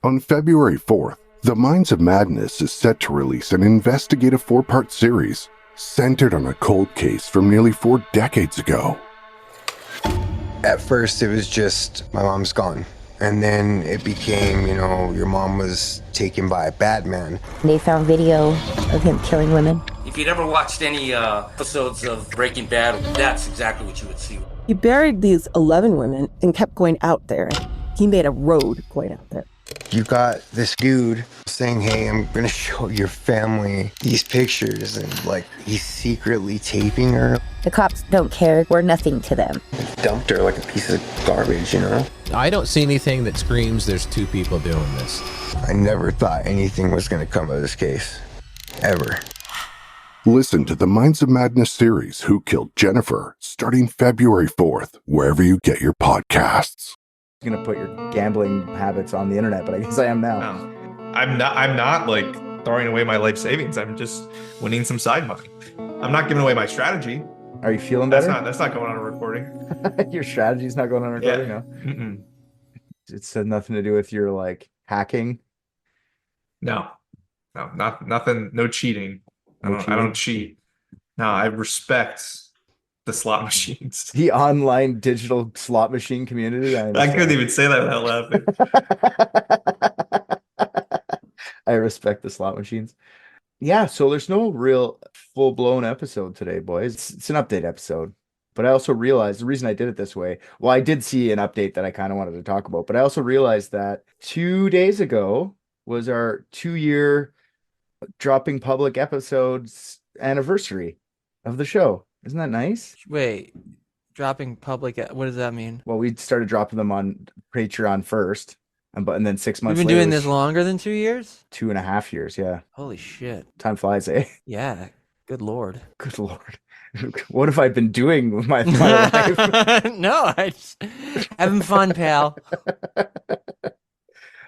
On February 4th, The Minds of Madness is set to release an investigative 4-part series centered on a cold case from nearly 4 decades ago. At first, it was just my mom's gone. And then it became, your mom was taken by a bad man. They found video of him killing women. If you'd ever watched any episodes of Breaking Bad, that's exactly what you would see. He buried these 11 women and kept going out there. He made a road going out there. You got this dude saying, hey, I'm going to show your family these pictures. And, he's secretly taping her. The cops don't care. We're nothing to them. Dumped her like a piece of garbage, I don't see anything that screams there's 2 people doing this. I never thought anything was going to come of this case. Ever. Listen to the Minds of Madness series, Who Killed Jennifer, starting February 4th, wherever you get your podcasts. Going to put your gambling habits on the internet, but I guess I am now. No, I'm not throwing away my life savings. I'm just winning some side money. I'm not giving away my strategy. Are you feeling better? That's not going on a recording. Your strategy's not going on a recording, yeah. No? Mm-mm. It's nothing to do with your hacking. No, nothing. No cheating. I don't cheat. No, I respect the slot machines. The online digital slot machine community. I couldn't even say that without laughing. I respect the slot machines. Yeah, so there's no real full-blown episode today, boys. It's an update episode. But I also realized the reason I did it this way, well, I did see an update that I kind of wanted to talk about, but I also realized that 2 days ago was our 2-year dropping public episodes anniversary of the show. Isn't that nice? Wait, dropping public, what does that mean? Well, we started dropping them on Patreon first, and then 6 months We've been later, doing this longer than 2 years? 2.5 years, yeah. Holy shit. Time flies, eh? Yeah, good lord. Good lord. What have I been doing with my life? No, I just having fun, pal.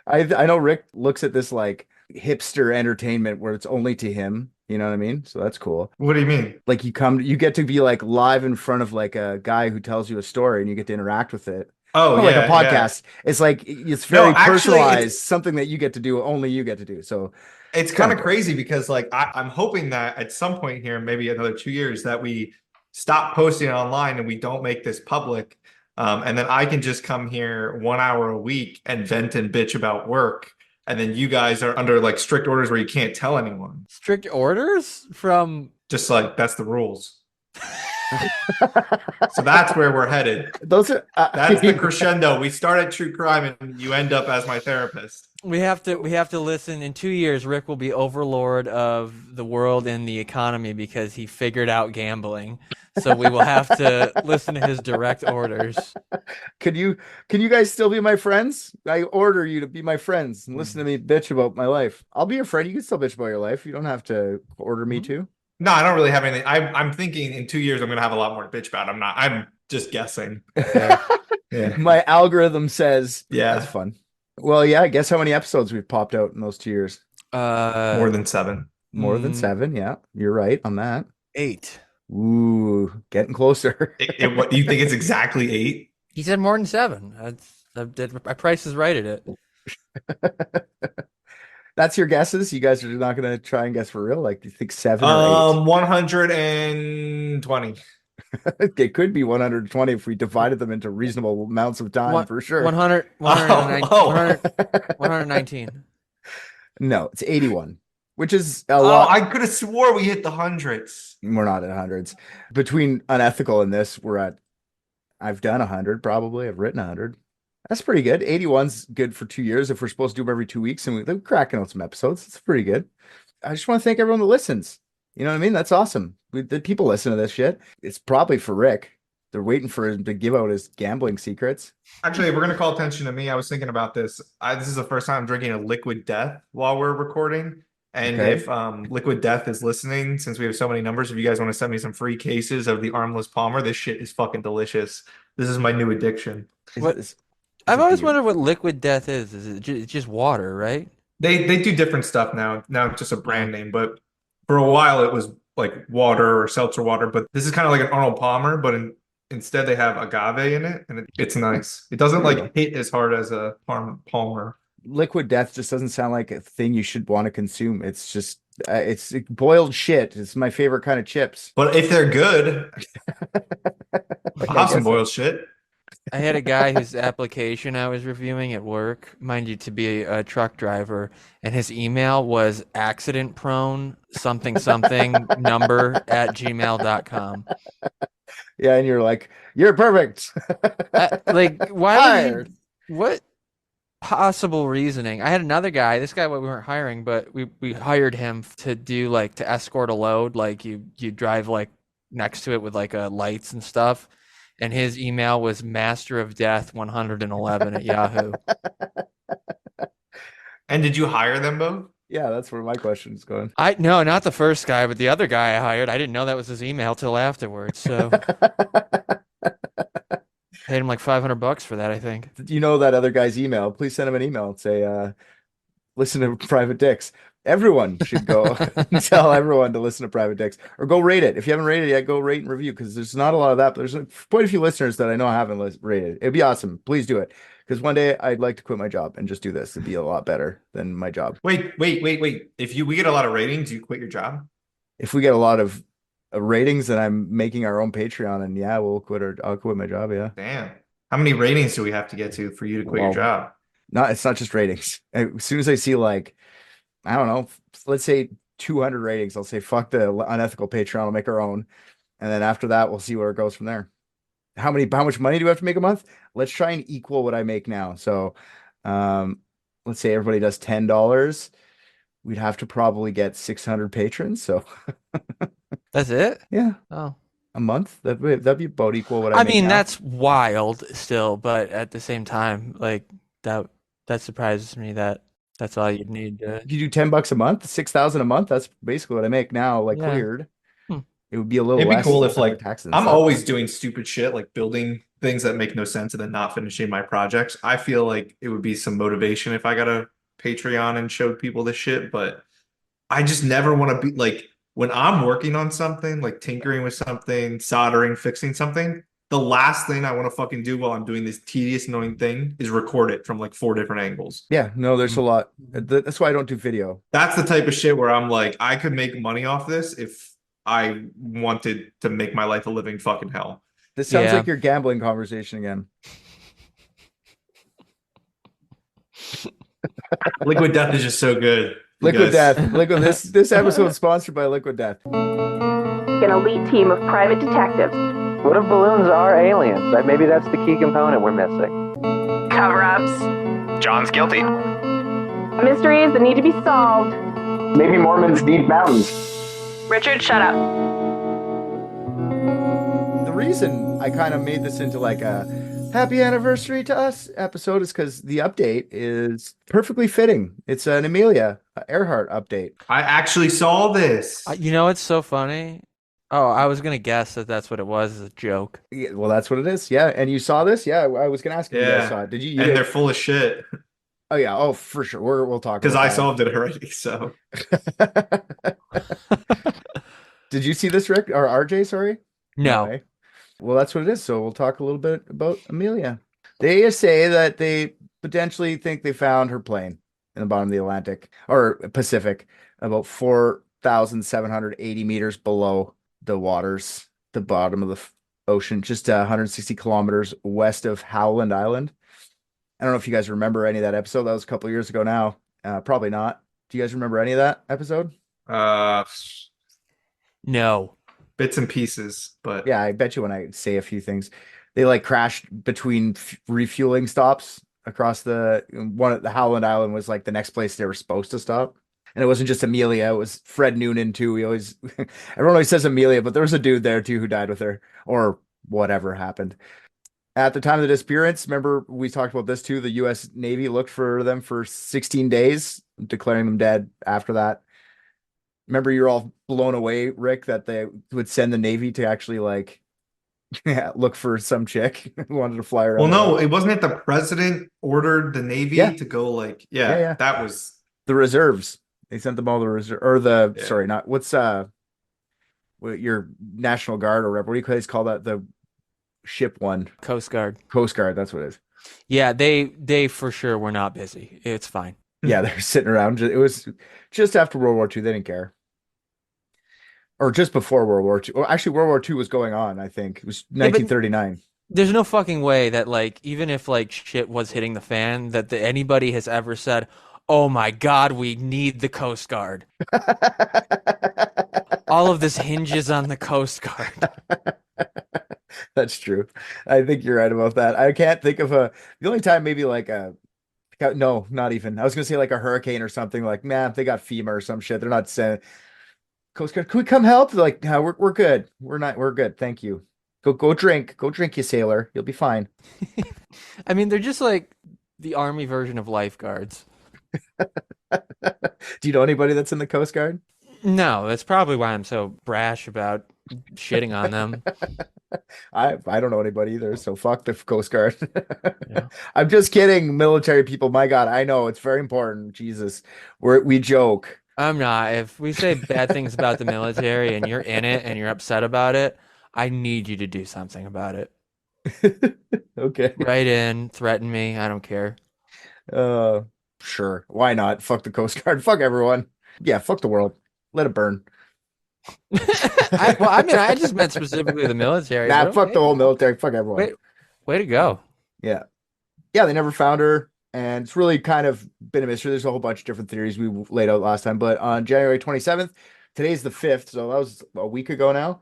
I know Rick looks at this like hipster entertainment where it's only to him. You know what I mean? So that's cool. What do you mean? Like you get to be like live in front of like a guy who tells you a story and you get to interact with it. Oh, yeah, like a podcast. Yeah. It's like it's very personalized, something that you get to do, only you get to do. So it's kind of crazy because I'm hoping that at some point here, maybe another 2 years, that we stop posting online and we don't make this public. And then I can just come here 1 hour a week and vent and bitch about work. And then you guys are under strict orders where you can't tell anyone. Strict orders from just that's the rules. So that's where we're headed. Those are that's the crescendo. We start at true crime and you end up as my therapist. We have to listen. In 2 years, Rick will be overlord of the world and the economy because he figured out gambling. So we will have to listen to his direct orders. Can you guys still be my friends? I order you to be my friends and listen to me bitch about my life. I'll be your friend. You can still bitch about your life. You don't have to order me to. No, I don't really have anything. I'm thinking in 2 years I'm gonna have a lot more to bitch about. I'm just guessing. Yeah. My algorithm says that's fun. Well, yeah, guess how many episodes we've popped out in those 2 years? More than 7. More than 7, yeah. You're right on that. 8. Ooh, getting closer. What do you think it's exactly 8? He said more than 7. My price is right at it. That's your guesses? You guys are not going to try and guess for real? Do you think 7 or 8? 120. It could be 120 if we divided them into reasonable amounts of time, for sure. 119. No, it's 81, which is a lot. I could have swore we hit the hundreds. We're not at hundreds. Between Unethical and this, I've done 100 probably. I've written 100. That's pretty good. 81's good for 2 years if we're supposed to do them every 2 weeks, and we're cracking out some episodes. It's pretty good. I just want to thank everyone that listens. You know what I mean? That's awesome. The people listen to this shit. It's probably for Rick. They're waiting for him to give out his gambling secrets. Actually, if we're going to call attention to me, I was thinking about this. This is the first time I'm drinking a Liquid Death while we're recording. And if Liquid Death is listening, since we have so many numbers, if you guys want to send me some free cases of the Armless Palmer, this shit is fucking delicious. This is my new addiction. I've always wondered what Liquid Death is. Is it it's just water, right? They do different stuff now. Now it's just a brand name, but for a while it was like water or seltzer water. But this is kind of like an Arnold Palmer, but instead they have agave in it, and it's nice. It doesn't hit as hard as a Palmer. liquid death just doesn't sound like a thing you should want to consume. It's just it's boiled shit. It's my favorite kind of chips. But if they're good, Like, I'll I have some guess boiled shit. I had a guy whose application I was reviewing at work, mind you, to be a truck driver, and his email was accident prone something something number at gmail.com. Yeah, and you're like, you're perfect. Like, why Hired. would you, what possible reasoning? I had another guy, this guy we weren't hiring, but we hired him to do like to escort a load, like you drive like next to it with like lights and stuff. And his email was master of death 111 at Yahoo. And did you hire them both? Yeah, that's where my question's going. No, not the first guy, but the other guy I hired. I didn't know that was his email till afterwards. So paid him like $500 for that, I think. You know that other guy's email. Please send him an email and say, listen to Private Dicks. Everyone should go and tell everyone to listen to Private Dicks or go rate it. If you haven't rated it yet, go rate and review because there's not a lot of that, but there's quite a few listeners that I know haven't rated. It'd be awesome. Please do it because one day I'd like to quit my job and just do this. It'd be a lot better than my job. Wait. If we get a lot of ratings, you quit your job? If we get a lot of ratings, then I'm making our own Patreon, and yeah, I'll quit my job. Yeah. Damn. How many ratings do we have to get to for you to quit your job? It's not just ratings. As soon as I see like, I don't know, let's say 200 ratings, I'll say, fuck the unethical Patreon. I'll make our own. And then after that, we'll see where it goes from there. How much money do we have to make a month? Let's try and equal what I make now. So, let's say everybody does $10. We'd have to probably get 600 patrons. So that's it. Yeah. Oh, a month. That'd be about equal what I make mean, now. that's wild still, but at the same time, like that surprises me that that's all you'd need to. You do $10 a month, 6,000 a month. That's basically what I make now, like cleared. It would be a little It'd be less cool if like taxes. I'm always doing stupid shit, like building things that make no sense and then not finishing my projects. I feel like it would be some motivation if I got a Patreon and showed people this shit, but I just never want to be like when I'm working on something, like tinkering with something, soldering, fixing something. The last thing I want to fucking do while I'm doing this tedious, annoying thing is record it from like 4 different angles. Yeah, no, there's a lot. That's why I don't do video. That's the type of shit where I'm like, I could make money off this if I wanted to make my life a living fucking hell. This sounds like your gambling conversation again. Liquid Death is just so good. Liquid Death. This episode is sponsored by Liquid Death. An elite team of private detectives. What if balloons are aliens? Maybe that's the key component we're missing. Cover-ups. John's guilty. Mysteries that need to be solved. Maybe Mormons need mountains. Richard, shut up. The reason I kind of made this into like a happy anniversary to us episode is because the update is perfectly fitting. It's an Amelia Earhart update. I actually saw this. You know, it's so funny. Oh, I was going to guess that that's what it was, as a joke. Yeah, well, that's what it is. Yeah. And you saw this? Yeah. I was going to ask if you guys saw it. Did you? And they're full of shit. Oh, yeah. Oh, for sure. We'll talk because about I that. solved it already. So, did you see this, Rick or RJ? Sorry. No. Anyway. Well, that's what it is. So we'll talk a little bit about Amelia. They say that they potentially think they found her plane in the bottom of the Atlantic or Pacific, about 4,780 meters below the waters, the bottom of the ocean, just 160 kilometers west of Howland Island. I don't know if you guys remember any of that episode. That was a couple of years ago now. Probably not. Do you guys remember any of that episode? No. Bits and pieces, but yeah, I bet you when I say a few things, they like crashed between refueling stops across the Howland Island was like the next place they were supposed to stop. And it wasn't just Amelia, it was Fred Noonan too. Everyone always says Amelia, but there was a dude there too who died with her or whatever happened. At the time of the disappearance, remember we talked about this too, the US Navy looked for them for 16 days, declaring them dead after that. Remember you're all blown away, Rick, that they would send the Navy to actually like look for some chick who wanted to fly around. Well, no, it wasn't it the president ordered the Navy to go like, that was the reserves. They sent them all the reserve or the sorry, not what's your National Guard or whatever. What do you guys call that? The ship one? Coast Guard. Coast Guard, that's what it is. Yeah, they for sure were not busy. It's fine. Yeah, they're sitting around. It was just after World War II. They didn't care. Or just before World War II. Well, actually, World War II was going on, I think. It was Yeah, but 1939. there's no fucking way that like even if like shit was hitting the fan that anybody has ever said, "Oh my God, we need the Coast Guard." All of this hinges on the Coast Guard. That's true. I think you're right about that. I can't think of the only time maybe like no, not even. I was gonna say like a hurricane or something like, man, they got FEMA or some shit. They're not saying Coast Guard, can we come help? They're like, no, we're good. We're good. Thank you. Go drink, you sailor. You'll be fine. I mean, they're just like the army version of lifeguards. Do you know anybody that's in the Coast Guard? No, that's probably why I'm so brash about shitting on them. I don't know anybody either, so fuck the Coast Guard. Yeah. I'm just kidding, military people. My God, I know it's very important. Jesus, we joke. I'm not. If we say bad things about the military and you're in it and you're upset about it, I need you to do something about it. Okay. Write in, threaten me. I don't care. Sure. Why not? Fuck the Coast Guard. Fuck everyone. Yeah, fuck the world. Let it burn. I just meant specifically the military. Nah, fuck the whole military. Fuck everyone. Way to go. Yeah. Yeah, they never found her. And it's really kind of been a mystery. There's a whole bunch of different theories we laid out last time. But on January 27th, today's the 5th, so that was a week ago now.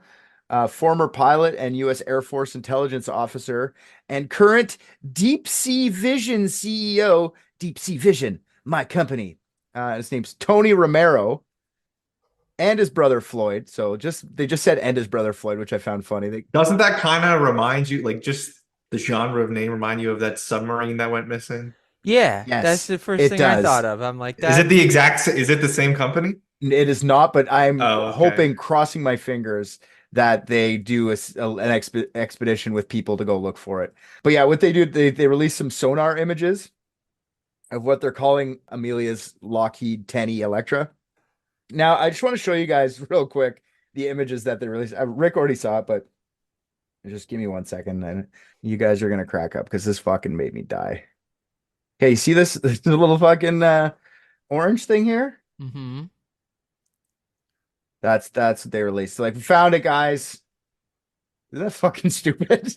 Former pilot and U.S. Air Force intelligence officer and current Deep Sea Vision CEO, Deep Sea Vision, my company. His name's Tony Romero. And his brother Floyd. So they just said and his brother Floyd, which I found funny. Doesn't that kind of remind you, like just the genre of name remind you of that submarine that went missing? Yeah, Yes, that's the first thing I thought of. I'm like, is it the same company? It is not, but I'm okay. hoping, crossing my fingers, that they do an expedition with people to go look for it. But yeah, what they do, they release some sonar images of what they're calling Amelia's Lockheed 10E Electra. Now, I just want to show you guys real quick the images that they released. Rick already saw it, but just give me 1 second, and you guys are going to crack up because this fucking made me die. Okay, you see this little fucking orange thing here? Mm-hmm. That's what they released. So, like, we found it, guys. Isn't that fucking stupid?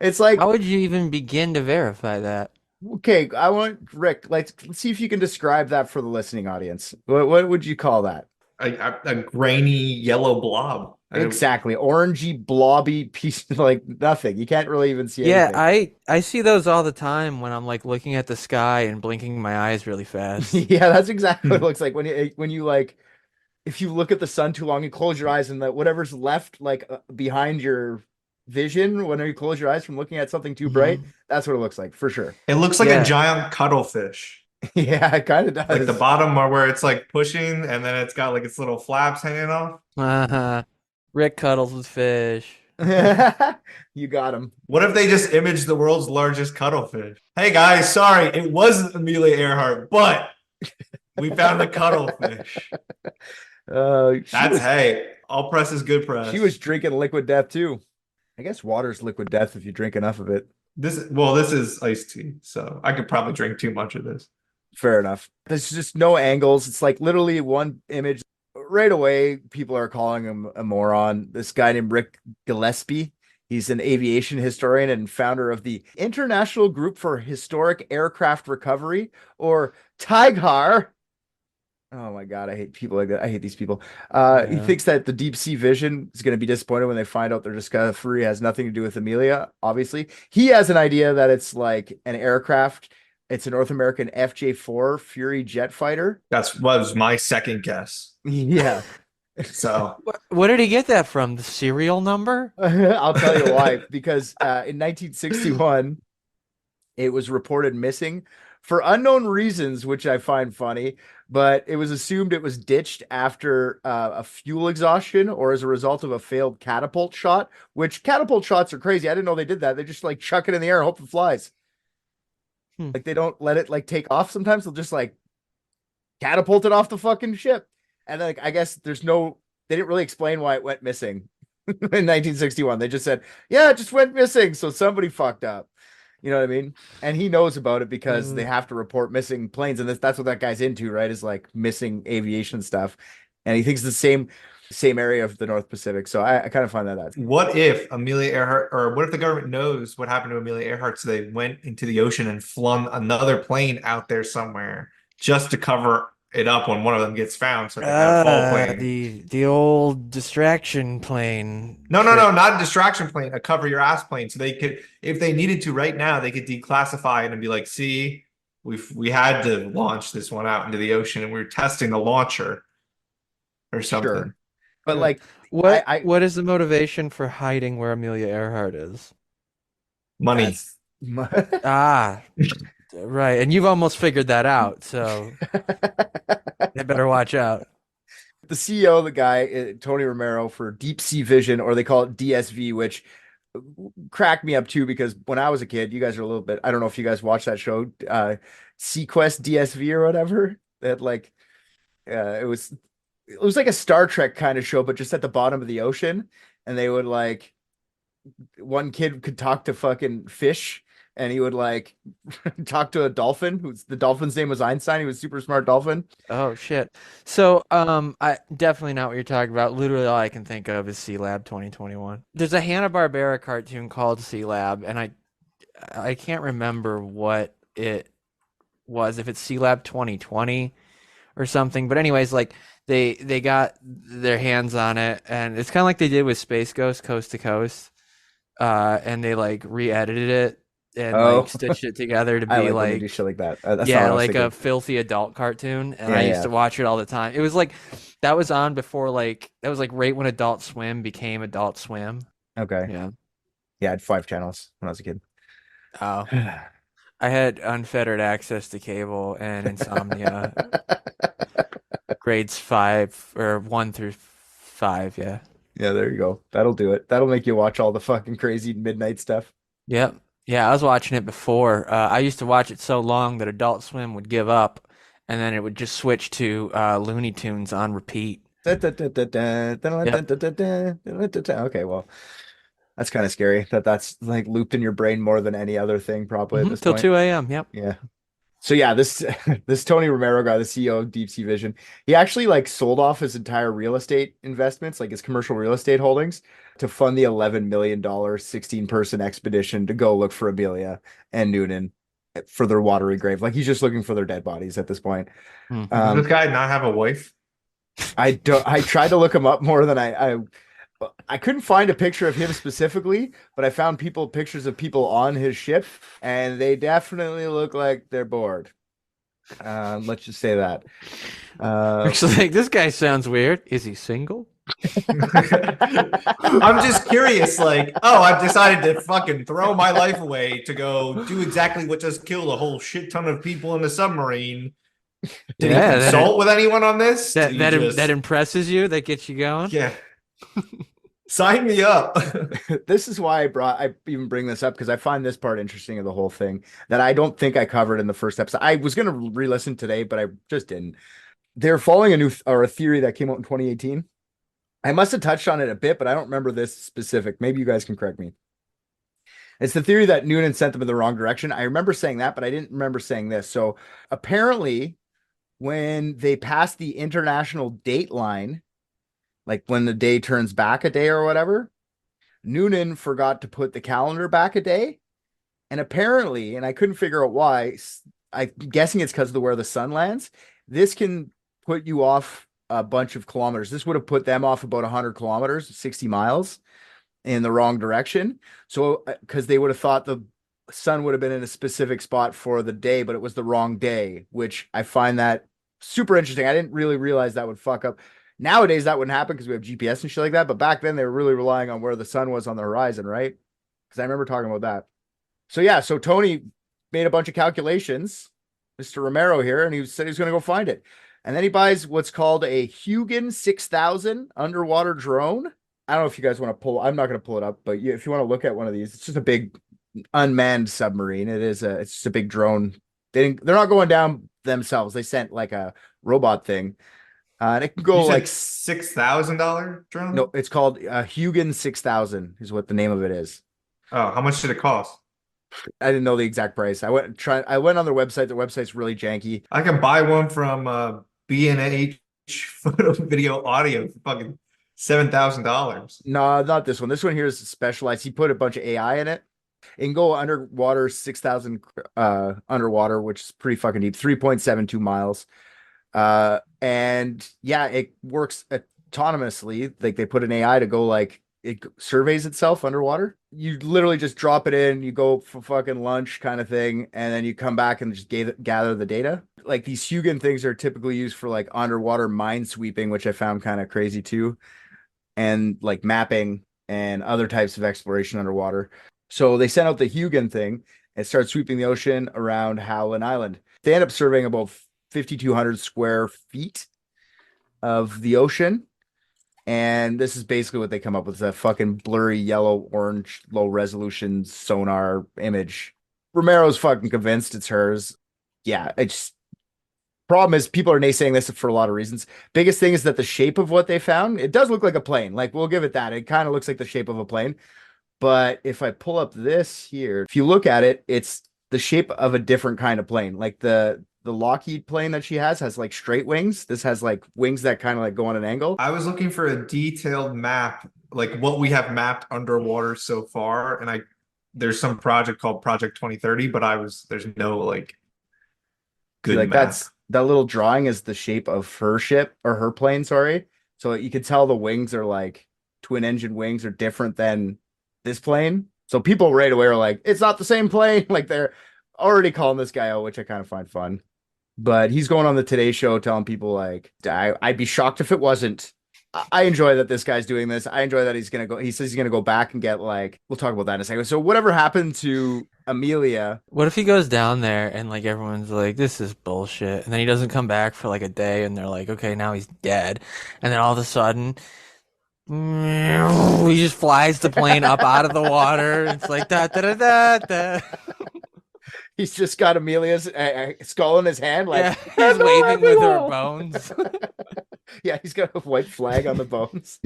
It's like, how would you even begin to verify that? Okay, I want Rick. Let's see if you can describe that for the listening audience. What would you call that? A grainy yellow blob. Exactly, orangey, blobby piece, like nothing. You can't really even see anything. Yeah, I see those all the time when I'm like looking at the sky and blinking my eyes really fast. Yeah, that's exactly what it looks like when you like, if you look at the sun too long, you close your eyes and whatever's left like behind your vision when you close your eyes from looking at something too bright, that's what it looks like for sure. It looks like a giant cuttlefish. Yeah, it kind of does. Like the bottom where it's like pushing and then it's got like its little flaps hanging off. Rick cuddles with fish. You got him. What if they just imaged the world's largest cuttlefish? Hey guys, sorry, it wasn't Amelia Earhart, but we found the cuttlefish. Hey, all press is good press. She was drinking liquid death too. I guess water's liquid death if you drink enough of it. This is iced tea, so I could probably drink too much of this. Fair enough. There's just no angles. It's like literally one image. Right away, people are calling him a moron. This guy named Rick Gillespie. He's an aviation historian and founder of the International Group for Historic Aircraft Recovery, or TIGHAR. Oh my God, I hate people like that. I hate these people. He thinks that the Deep Sea Vision is going to be disappointed when they find out their discovery has nothing to do with Amelia, obviously. He has an idea that it's like an aircraft. It's a North American FJ-4 Fury jet fighter. That was my second guess. Yeah. So what did he get that from? The serial number? I'll tell you why. Because in 1961, it was reported missing for unknown reasons, which I find funny, but it was assumed it was ditched after a fuel exhaustion or as a result of a failed catapult shot, which catapult shots are crazy. I didn't know they did that. They just like chuck it in the air and hope it flies. Like they don't let it like take off. Sometimes they'll just like catapult it off the fucking ship. And then like, I guess they didn't really explain why it went missing. in 1961. They just said, yeah, it just went missing. So somebody fucked up. You know what I mean? And he knows about it because they have to report missing planes. And that's what that guy's into, right? Is like missing aviation stuff. And he thinks the same area of the North Pacific. So I kind of find that out. What if Amelia Earhart, or what if the government knows what happened to Amelia Earhart, so they went into the ocean and flung another plane out there somewhere just to cover it up when one of them gets found, so they have a fall plane. The old distraction plane. No, not a distraction plane, a cover your ass plane. So they could, if they needed to right now, they could declassify it and be like, see, we had to launch this one out into the ocean and we were testing the launcher or something. Sure. But like, what is the motivation for hiding where Amelia Earhart is? Money. Right. And you've almost figured that out, so they better watch out. The CEO, the guy, Tony Romero, for Deep Sea Vision, or they call it DSV, which cracked me up too, because when I was a kid, you guys are a little bit, I don't know if you guys watched that show, Sequest DSV or whatever, that like, it was like a Star Trek kind of show, but just at the bottom of the ocean. And they would like, one kid could talk to fucking fish, and he would like talk to a dolphin. The dolphin's name was Einstein. He was a super smart dolphin. Oh shit. So I definitely not what you're talking about. Literally all I can think of is Sea Lab 2021. There's a Hanna-Barbera cartoon called Sea Lab, and I can't remember what it was, if it's Sea Lab 2020 or something. But anyways, like they got their hands on it, and it's kind of like they did with Space Ghost Coast to Coast. And they like re-edited it and like stitched it together to be like do shit like that. Like a filthy adult cartoon. And I used to watch it all the time. It was like that was on before, like that was like right when Adult Swim became Adult Swim. Okay. Yeah. Yeah, I had 5 channels when I was a kid. Oh. I had unfettered access to cable and insomnia. Grades 1 through 5, yeah. Yeah, there you go. That'll do it. That'll make you watch all the fucking crazy midnight stuff. Yep. Yeah, I was watching it before. I used to watch it so long that Adult Swim would give up, and then it would just switch to Looney Tunes on repeat. Okay, well, that's kind of scary that's like looped in your brain more than any other thing probably at this till point. 2 a.m. Yep. Yeah. So yeah, this Tony Romero guy, the CEO of Deep Sea Vision, he actually like sold off his entire real estate investments, like his commercial real estate holdings, to fund the $11 million 16-person expedition to go look for Amelia and Noonan for their watery grave. Like he's just looking for their dead bodies at this point. Does this guy not have a wife? I tried to look him up more than I couldn't find a picture of him specifically, but I found pictures of people on his ship, and they definitely look like they're bored. Let's just say that. Actually, like, this guy sounds weird. Is he single? I'm just curious, like, I've decided to fucking throw my life away to go do exactly what just killed a whole shit ton of people in a submarine. Did he consult with anyone on this? That impresses you? That gets you going? Yeah. Sign me up. This is why I even bring this up, because I find this part interesting of the whole thing that I don't think I covered in the first episode. I was going to re-listen today, but I just didn't. They're following a theory that came out in 2018. I must have touched on it a bit, but I don't remember this specific. Maybe you guys can correct me. It's the theory that Noonan sent them in the wrong direction. I remember saying that, but I didn't remember saying this. So apparently when they passed the international date line, like when the day turns back a day or whatever, Noonan forgot to put the calendar back a day. And apparently, and I couldn't figure out why, I'm guessing it's because of where the sun lands. This can put you off a bunch of kilometers. This would have put them off about 100 kilometers, 60 miles in the wrong direction. So, because they would have thought the sun would have been in a specific spot for the day, but it was the wrong day, which I find that super interesting. I didn't really realize that would fuck up. Nowadays, that wouldn't happen because we have GPS and shit like that. But back then, they were really relying on where the sun was on the horizon, right? Because I remember talking about that. So yeah, so Tony made a bunch of calculations, Mr. Romero here, and he said he's going to go find it. And then he buys what's called a Hugin 6000 underwater drone. I don't know if you guys want to pull. I'm not going to pull it up, but if you want to look at one of these, it's just a big unmanned submarine. It's just a big drone. They're not going down themselves. They sent like a robot thing. And it can go You like said $6,000 drone? no, it's called Hugin 6000 is what the name of it is. Oh, how much did it cost? I didn't know the exact price. I went on their website. Their website's really janky. I can buy one from B&H Photo Video Audio for fucking $7,000. No, not this one. This one here is specialized. He put a bunch of AI in it. It can go underwater 6,000 underwater, which is pretty fucking deep, 3.72 miles. And yeah, it works autonomously. Like they put an AI to go like it surveys itself underwater. You literally just drop it in, you go for fucking lunch kind of thing, and then you come back and just gather the data. Like these Hugin things are typically used for like underwater mine sweeping, which I found kind of crazy too, and like mapping and other types of exploration underwater. So they sent out the Hugin thing and started sweeping the ocean around Howland Island. They end up surveying about 5,200 square feet of the ocean. And this is basically what they come up with, a fucking blurry yellow, orange, low resolution sonar image. Romero's fucking convinced it's hers. Yeah, it's problem is people are naysaying this for a lot of reasons. Biggest thing is that the shape of what they found, it does look like a plane. Like we'll give it that. It kind of looks like the shape of a plane. But if I pull up this here, if you look at it, it's the shape of a different kind of plane. Like the Lockheed plane that she has like straight wings. This has like wings that kind of like go on an angle. I was looking for a detailed map, like what we have mapped underwater so far, and there's some project called Project 2030, but there's no like good like map. That little drawing is the shape of her ship or her plane, sorry. So you can tell the wings are like twin engine wings are different than this plane. So people right away are like, it's not the same plane. Like they're already calling this guy out, which I kind of find fun. But he's going on the Today Show telling people like, I'd be shocked if it wasn't. I enjoy that this guy's doing this. I enjoy that he says he's going to go back and get like, we'll talk about that in a second. So whatever happened to Amelia? What if he goes down there and like everyone's like, this is bullshit. And then he doesn't come back for like a day and they're like, okay, now he's dead. And then all of a sudden, he just flies the plane up out of the water. It's like, da da da da da. He's just got Amelia's skull in his hand, like yeah, he's waving with her bones. Yeah, he's got a white flag on the bones.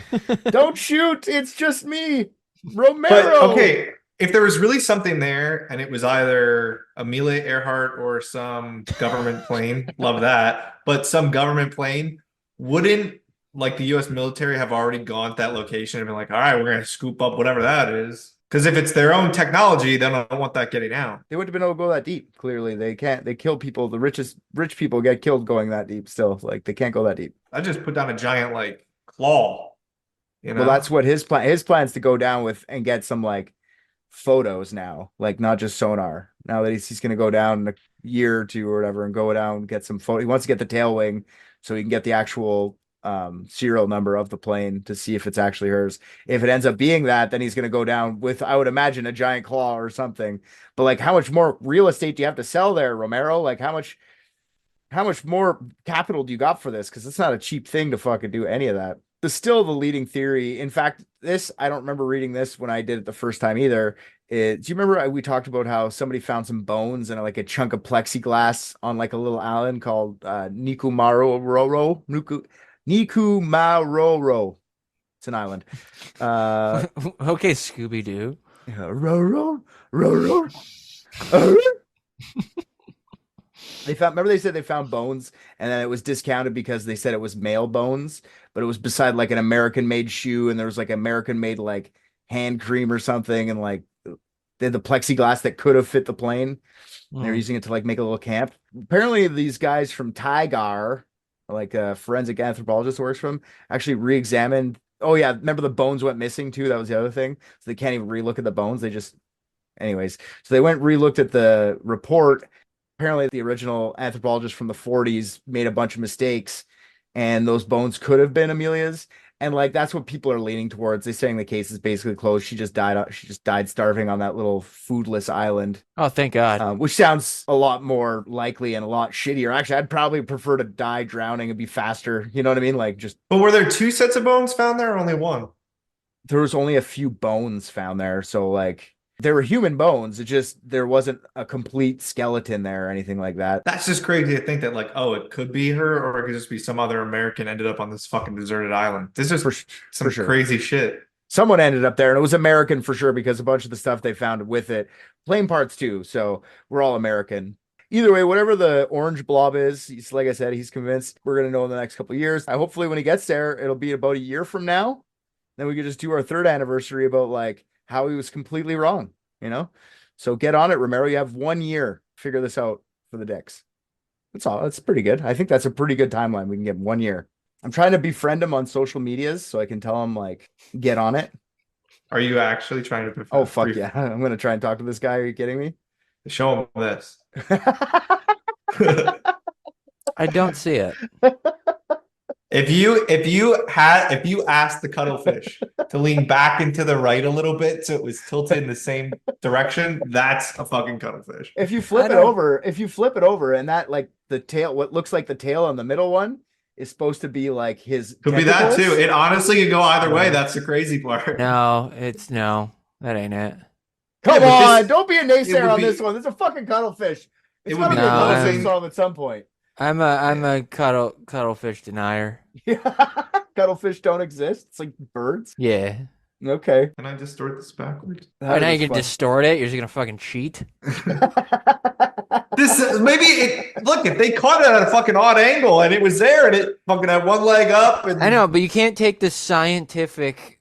Don't shoot! It's just me, Romero. But okay, if there was really something there, and it was either Amelia Earhart or some government plane, love that. But some government plane, wouldn't like the U.S. military have already gone to that location and been like, all right, we're gonna scoop up whatever that is? Because if it's their own technology, then I don't want that getting out. They wouldn't have been able to go that deep. Clearly, they can't. They kill people. The rich people get killed going that deep. Still, like they can't go that deep. I just put down a giant like claw. You know? Well, that's what his plan. His plan is to go down with and get some like photos now, like not just sonar. Now that he's going to go down in a year or two or whatever, and go down and get some photo. He wants to get the tail wing so he can get the actual serial number of the plane to see if it's actually hers. If it ends up being that, then he's going to go down with, I would imagine, a giant claw or something. But like, how much more real estate do you have to sell there, Romero? Like, how much more capital do you got for this? Because it's not a cheap thing to fucking do any of that. It's still the leading theory. In fact, I don't remember reading this when I did it the first time either. Do you remember we talked about how somebody found some bones and like a chunk of plexiglass on like a little island called Nikumaroro? It's an island. Okay, Scooby-Doo. They said they found bones and then it was discounted because they said it was male bones, but it was beside like an American made shoe and there was like American made like hand cream or something, and like they had the plexiglass that could have fit the plane. They're using it to like make a little camp. Apparently these guys from Tigar, like a forensic anthropologist who works for him, actually re-examined. Oh yeah, remember the bones went missing too? That was the other thing. So they can't even re-look at the bones. Anyways, so they went re-looked at the report. Apparently the original anthropologist from the 40s made a bunch of mistakes and those bones could have been Amelia's. And like, that's what people are leaning towards. They're saying the case is basically closed. She just died starving on that little foodless island. Oh, thank God. Which sounds a lot more likely and a lot shittier. Actually, I'd probably prefer to die drowning and be faster. You know what I mean? Like just. But were there two sets of bones found there or only one? There was only a few bones found there. So like, There were human bones. It just there wasn't a complete skeleton there or anything like that. That's just crazy to think that, like, oh, it could be her, or it could just be some other American ended up on this fucking deserted island. This is some crazy shit. Someone ended up there, and it was American for sure because a bunch of the stuff they found with it, plane parts too. So we're all American. Either way, whatever the orange blob is, like I said, he's convinced we're gonna know in the next couple of years. Hopefully, when he gets there, it'll be about a year from now. Then we could just do our 3rd anniversary about like how he was completely wrong, you know? So get on it, Romero. You have 1 year. Figure this out for the dicks. That's all. That's pretty good. I think that's a pretty good timeline. We can get 1 year. I'm trying to befriend him on social medias so I can tell him, like, get on it. Are you actually trying to befriend? Oh, fuck yeah. I'm going to try and talk to this guy. Are you kidding me? Show him this. I don't see it. If you asked the cuttlefish to lean back into the right a little bit so it was tilted in the same direction, that's a fucking cuttlefish. If you flip it over and that, like, the tail, what looks like the tail on the middle one is supposed to be like his could tentacles. Be that too. It honestly could go either way. That's the crazy part. No, that ain't it. Come on, don't be a naysayer on this one. This is a fucking cuttlefish. It's gonna be a cuttlefish solve at some point. I'm a cuttlefish denier. Yeah, cuttlefish don't exist. It's like birds. Yeah. Okay. Can I distort this backwards? Right now you can distort it. You're just gonna fucking cheat. Look, if they caught it at a fucking odd angle and it was there and it fucking had one leg up. And... I know, but you can't take the scientific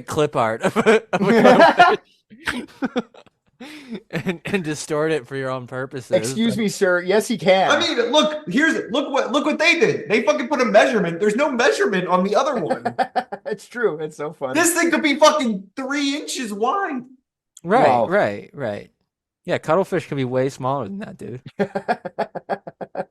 clip art of a cuttlefish. and distort it for your own purposes. Excuse me, sir. Yes, he can. I mean, look what they did. They fucking put a measurement. There's no measurement on the other one. It's true. It's so funny. This thing could be fucking 3 inches wide. Right, wow. right. Yeah, cuttlefish can be way smaller than that, dude.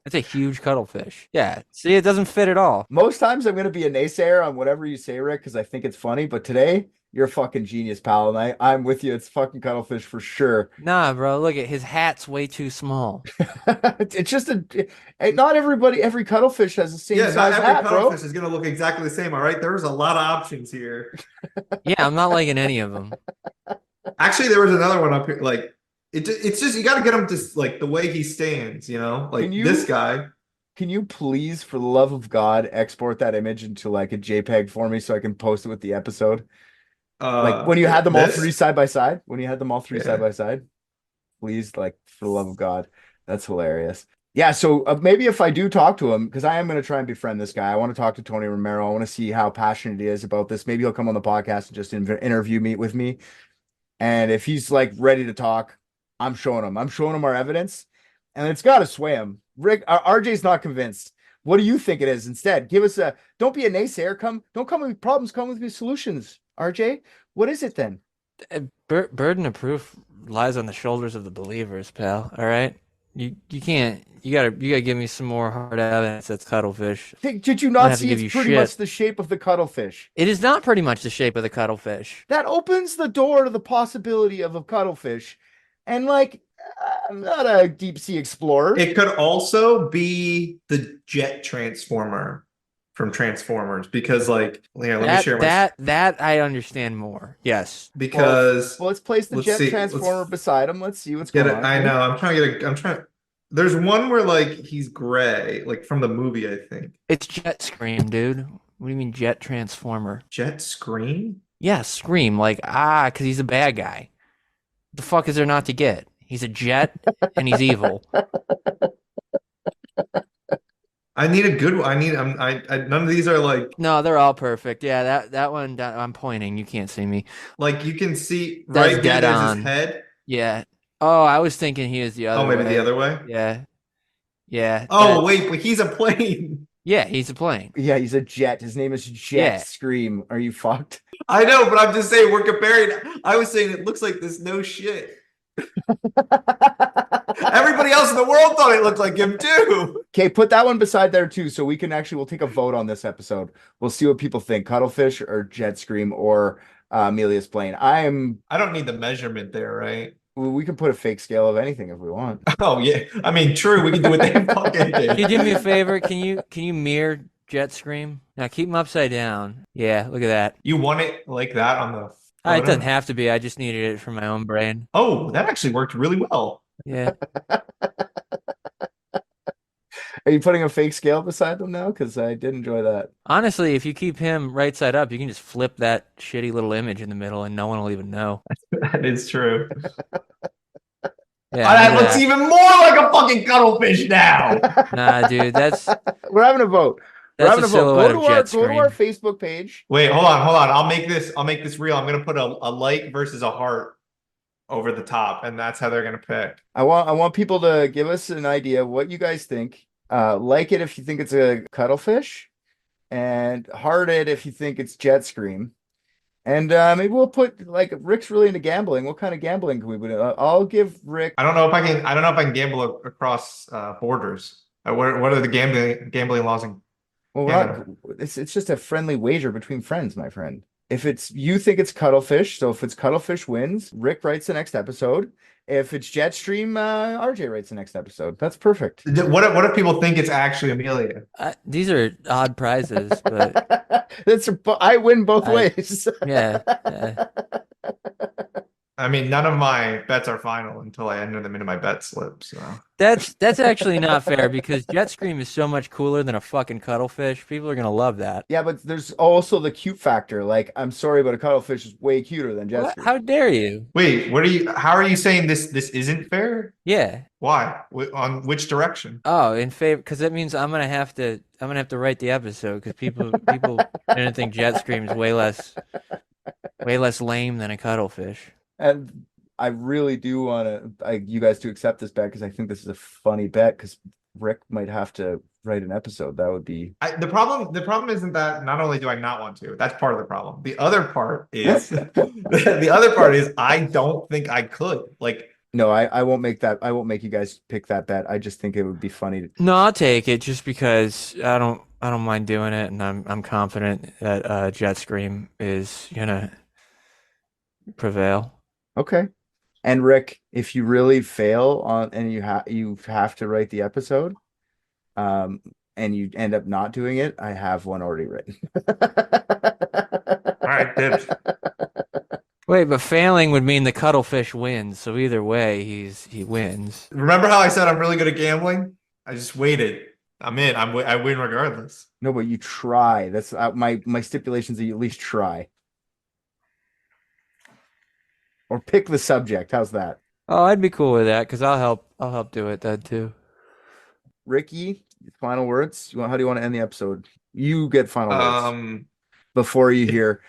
It's a huge cuttlefish. Yeah. See, it doesn't fit at all. Most times I'm going to be a naysayer on whatever you say, Rick, because I think it's funny. But today, you're a fucking genius, pal. And I'm with you. It's fucking cuttlefish for sure. Nah, bro. Look at his hat's way too small. It's just not every cuttlefish has the same size hat, bro. Not every cuttlefish is going to look exactly the same, all right? There's a lot of options here. Yeah, I'm not liking any of them. Actually, there was another one up here, like, it's just you got to get him to like the way he stands, you know, like this guy. Can you please, for the love of God, export that image into like a JPEG for me so I can post it with the episode? Like when you had them all 3 side by side. Side by side, please, like for the love of God, that's hilarious. Yeah, so maybe if I do talk to him, because I am going to try and befriend this guy. I want to talk to Tony Romero. I want to see how passionate he is about this. Maybe he'll come on the podcast and just interview me with me. And if he's like ready to talk, I'm showing him our evidence, and it's got to sway him. Rick, RJ's not convinced. What do you think it is instead? Give us don't be a naysayer. Don't come with problems, come with solutions. RJ, what is it then? Burden of proof lies on the shoulders of the believers, pal. All right. You gotta give me some more hard evidence that's cuttlefish. Did you not see it's pretty much the shape of the cuttlefish? It is not pretty much the shape of the cuttlefish. That opens the door to the possibility of a cuttlefish. And like, I'm not a deep sea explorer. It could also be the jet transformer from Transformers, because like, let me share that I understand more. Yes, because let's place the jet transformer beside him. Let's see what's going on. I know. I'm trying. There's one where like he's gray, like from the movie. I think it's JetScream, dude. What do you mean jet transformer? JetScream? Yeah, Scream. Like because he's a bad guy. The fuck is there not to get? He's a jet and he's evil. I need a good one. None of these are like. No, they're all perfect. Yeah, that one. I'm pointing. You can't see me. Like you can see right there. There's his head. Yeah. Oh, I was thinking he was the other. Oh, maybe the other way. Yeah. Oh wait, but he's a plane. Yeah, he's a plane. Yeah, he's a jet. His name is JetScream. Are you fucked? I know, but I'm just saying we're comparing. I was saying it looks like this no shit. Everybody else in the world thought it looked like him too. Okay, put that one beside there too, so we'll take a vote on this episode. We'll see what people think: Cuttlefish or JetScream or Amelia's plane. I don't need the measurement there, right? We can put a fake scale of anything if we want. Oh yeah, I mean, true. We can do what they fucking did. Can you do me a favor? Can you mirror JetScream? Now keep him upside down. Yeah, look at that. You want it like that on the. It doesn't have to be. I just needed it for my own brain. Oh, that actually worked really well. Yeah. Are you putting a fake scale beside them now? Because I did enjoy that. Honestly, if you keep him right side up, you can just flip that shitty little image in the middle and no one will even know. That is true. Yeah, That looks even more like a fucking cuttlefish now. Nah, dude, We're having a vote. We're having a vote. silhouette Go of to our JetScream. Facebook page. Wait, hold on. I'll make this real. I'm gonna put a like versus a heart over the top, and that's how they're gonna pick. I want people to give us an idea of what you guys think. Like it if you think it's a cuttlefish, and heart it if you think it's JetScream. And maybe we'll put, like, Rick's really into gambling. What kind of gambling can we put in? I'll give Rick. I don't know if I can gamble across borders. What are the gambling laws in Canada? It's just a friendly wager between friends, my friend. If you think it's cuttlefish, so if it's cuttlefish wins, Rick writes the next episode. If it's JetStream, RJ writes the next episode. That's perfect. What if people think it's actually Amelia? These are odd prizes, but I win both ways. Yeah. I mean, none of my bets are final until I enter them into my bet slip. So that's actually not fair because JetScream is so much cooler than a fucking cuttlefish. People are gonna love that. Yeah, but there's also the cute factor. Like, I'm sorry, but a cuttlefish is way cuter than JetScream. How dare you? Wait, how are you saying this isn't fair? Yeah. Why? On which direction? Oh, in favor, because that means I'm gonna have to write the episode because people didn't think JetScream is way less lame than a cuttlefish. And I really do want you guys to accept this bet because I think this is a funny bet because Rick might have to write an episode. That would be the problem isn't that not only do I not want to, that's part of the problem. The other part is I don't think I could. Like, no, I won't make that. I won't make you guys pick that bet. I just think it would be funny. No, I'll take it just because I don't mind doing it, and I'm confident that JetScream is gonna prevail. Okay. And Rick, if you really fail and you have to write the episode, and you end up not doing it, I have one already written. All right, dibs. Wait, but failing would mean the cuttlefish wins. So either way, he wins. Remember how I said I'm really good at gambling? I just waited. I'm in. I win regardless. No, but you try. That's my stipulations that you at least try. Or pick the subject. How's that? Oh, I'd be cool with that because I'll help do it then too. Ricky, final words. How do you want to end the episode? You get final words before you hear.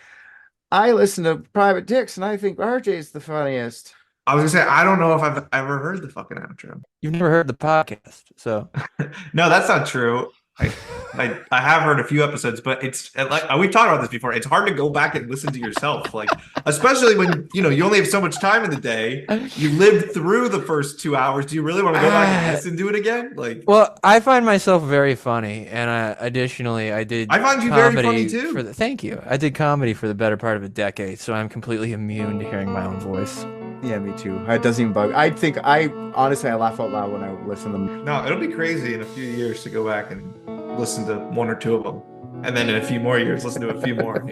I listen to Private Dicks and I think RJ's the funniest. I was gonna say I don't know if I've ever heard the fucking outro. You've never heard the podcast, so no, that's not true. I have heard a few episodes, but it's like we've talked about this before. It's hard to go back and listen to yourself, like especially when you only have so much time in the day. You lived through the first 2 hours. Do you really want to go back and listen to it again? Like, well, I find myself very funny, and additionally, I find you very funny too. Thank you. I did comedy for the better part of a decade, so I'm completely immune to hearing my own voice. Yeah, me too. It doesn't even bug. I honestly laugh out loud when I listen to them. No, it'll be crazy in a few years to go back and listen to one or two of them, and then in a few more years listen to a few more.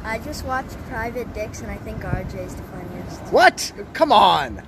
I just watched Private Dicks and I think RJ's the funniest. What? Come on.